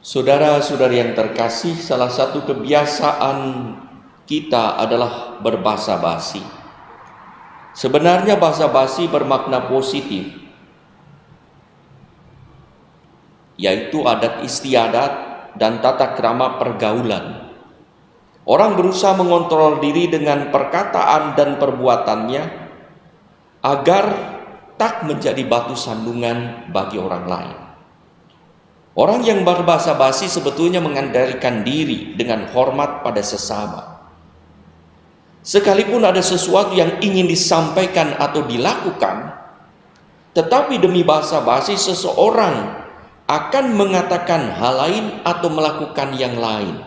Saudara-saudari yang terkasih, salah satu kebiasaan kita adalah berbahasa basi. Sebenarnya bahasa basi bermakna positif, yaitu adat istiadat dan tata krama pergaulan. Orang berusaha mengontrol diri dengan perkataan dan perbuatannya agar tak menjadi batu sandungan bagi orang lain. Orang yang berbahasa basi sebetulnya mengandalkan diri dengan hormat pada sesama. Sekalipun ada sesuatu yang ingin disampaikan atau dilakukan, tetapi demi bahasa basi seseorang akan mengatakan hal lain atau melakukan yang lain.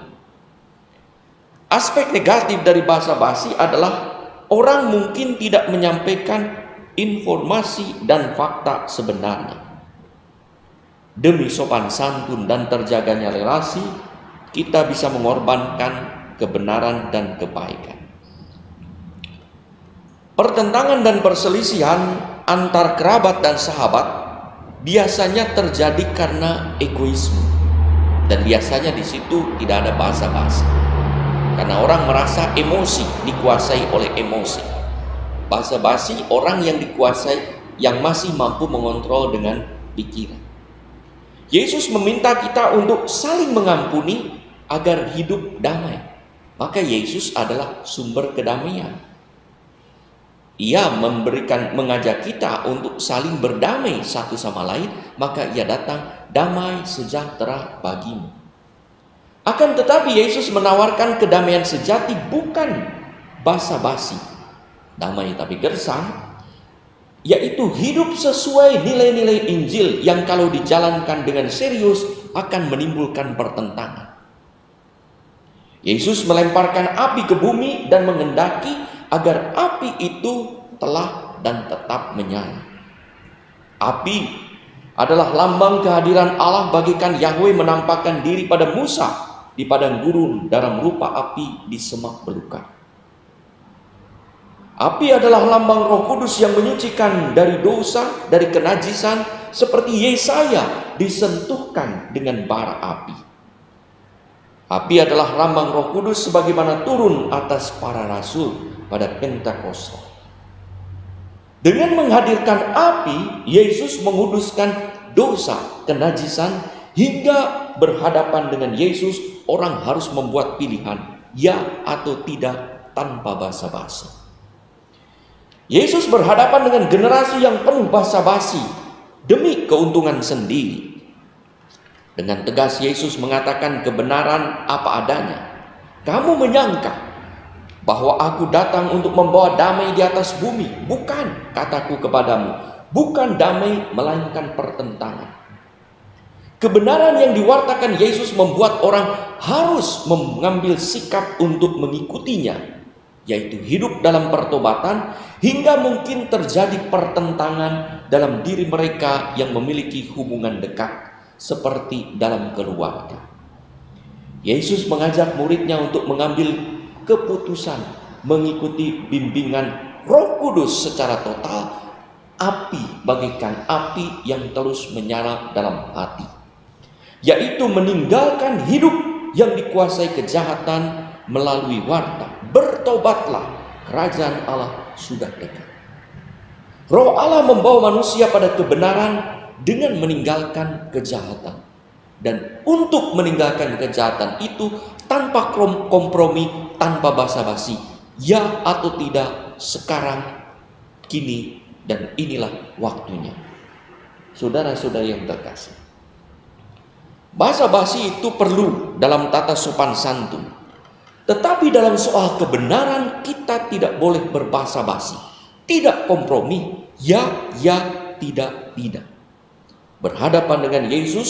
Aspek negatif dari bahasa basi adalah orang mungkin tidak menyampaikan informasi dan fakta sebenarnya. Demi sopan santun dan terjaganya relasi, kita bisa mengorbankan kebenaran dan kebaikan. Pertentangan dan perselisihan antar kerabat dan sahabat biasanya terjadi karena egoisme, dan biasanya di situ tidak ada bahasa basi. Karena orang merasa emosi, dikuasai oleh emosi. Bahasa basi orang yang dikuasai, yang masih mampu mengontrol dengan pikiran. Yesus meminta kita untuk saling mengampuni agar hidup damai. Maka Yesus adalah sumber kedamaian. Ia mengajak kita untuk saling berdamai satu sama lain, maka ia datang, damai sejahtera bagimu. Akan tetapi Yesus menawarkan kedamaian sejati, bukan basa-basi. Damai tapi gersang, yaitu hidup sesuai nilai-nilai Injil yang kalau dijalankan dengan serius akan menimbulkan pertentangan. Yesus melemparkan api ke bumi dan menghendaki agar api itu telah dan tetap menyala. Api adalah lambang kehadiran Allah, bagikan Yahweh menampakkan diri pada Musa di padang gurun dalam rupa api di semak belukar. Api adalah lambang Roh Kudus yang menyucikan dari dosa, dari kenajisan, seperti Yesaya disentuhkan dengan bara api. Api adalah lambang Roh Kudus sebagaimana turun atas para rasul pada Pentakosta. Dengan menghadirkan api, Yesus menguduskan dosa, kenajisan, hingga berhadapan dengan Yesus, orang harus membuat pilihan, ya atau tidak, tanpa basa-basi. Yesus berhadapan dengan generasi yang penuh basa-basi demi keuntungan sendiri. Dengan tegas Yesus mengatakan kebenaran apa adanya. Kamu menyangka bahwa aku datang untuk membawa damai di atas bumi? Bukan, kataku kepadamu, bukan damai melainkan pertentangan. Kebenaran yang diwartakan Yesus membuat orang harus mengambil sikap untuk mengikutinya, yaitu hidup dalam pertobatan, hingga mungkin terjadi pertentangan dalam diri mereka yang memiliki hubungan dekat, seperti dalam keluarga. Yesus mengajak muridnya untuk mengambil keputusan mengikuti bimbingan Roh Kudus secara total. Api bagaikan api yang terus menyala dalam hati, yaitu meninggalkan hidup yang dikuasai kejahatan melalui warta. Bertobatlah, kerajaan Allah sudah dekat. Roh Allah membawa manusia pada kebenaran dengan meninggalkan kejahatan. Dan untuk meninggalkan kejahatan itu tanpa kompromi, tanpa basa-basi, ya atau tidak, sekarang, kini, dan inilah waktunya. Saudara-saudari yang terkasih, basa-basi itu perlu dalam tata sopan santun. Tetapi dalam soal kebenaran kita tidak boleh berbahasa basi, tidak kompromi, ya, tidak. Berhadapan dengan Yesus,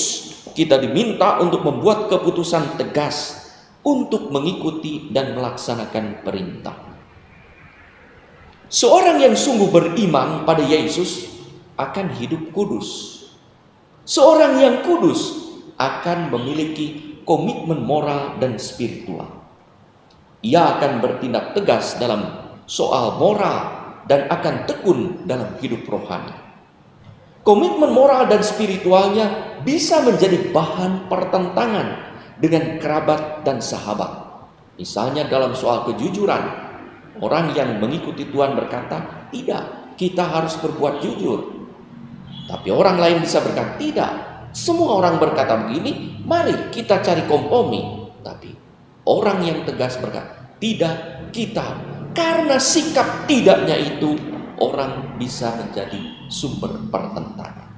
kita diminta untuk membuat keputusan tegas untuk mengikuti dan melaksanakan perintah. Seorang yang sungguh beriman pada Yesus akan hidup kudus. Seorang yang kudus akan memiliki komitmen moral dan spiritual. Ia akan bertindak tegas dalam soal moral dan akan tekun dalam hidup rohani. komitmen moral dan spiritualnya bisa menjadi bahan pertentangan dengan kerabat dan sahabat. Misalnya dalam soal kejujuran, orang yang mengikuti Tuhan berkata, tidak, kita harus berbuat jujur. Tapi orang lain bisa berkata, tidak, semua orang berkata begini, mari kita cari kompromi. Tapi orang yang tegas berkata, tidak, kita. Karena sikap tidaknya itu, orang bisa menjadi sumber pertentangan.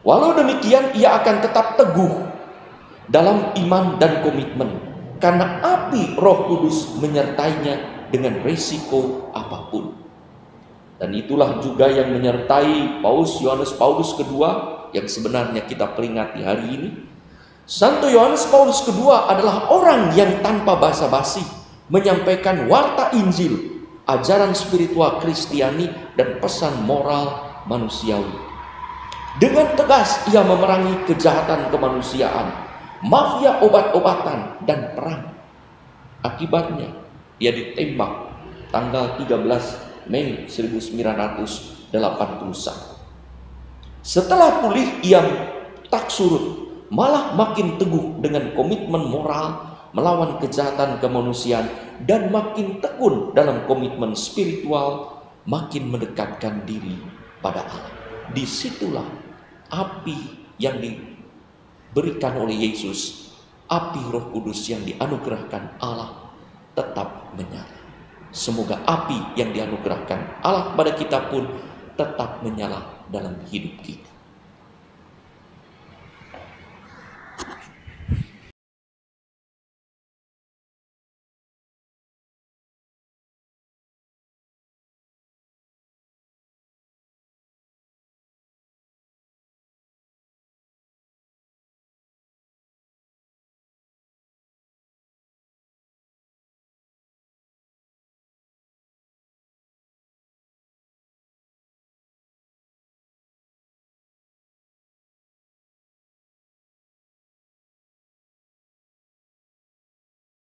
Walau demikian, ia akan tetap teguh dalam iman dan komitmen. Karena api Roh Kudus menyertainya dengan risiko apapun. Dan itulah juga yang menyertai Yohanes Paulus kedua yang sebenarnya kita peringati hari ini. Santo Yohanes Paulus kedua adalah orang yang tanpa basa-basi menyampaikan warta Injil, ajaran spiritual Kristiani dan pesan moral manusiawi. Dengan tegas ia memerangi kejahatan kemanusiaan, mafia obat-obatan dan perang. Akibatnya ia ditembak tanggal 13 Mei 1981. Setelah pulih ia tak surut, malah makin teguh dengan komitmen moral melawan kejahatan kemanusiaan dan makin tekun dalam komitmen spiritual, makin mendekatkan diri pada Allah. Disitulah api yang diberikan oleh Yesus, api Roh Kudus yang dianugerahkan Allah tetap menyala. Semoga api yang dianugerahkan Allah kepada kita pun tetap menyala dalam hidup kita.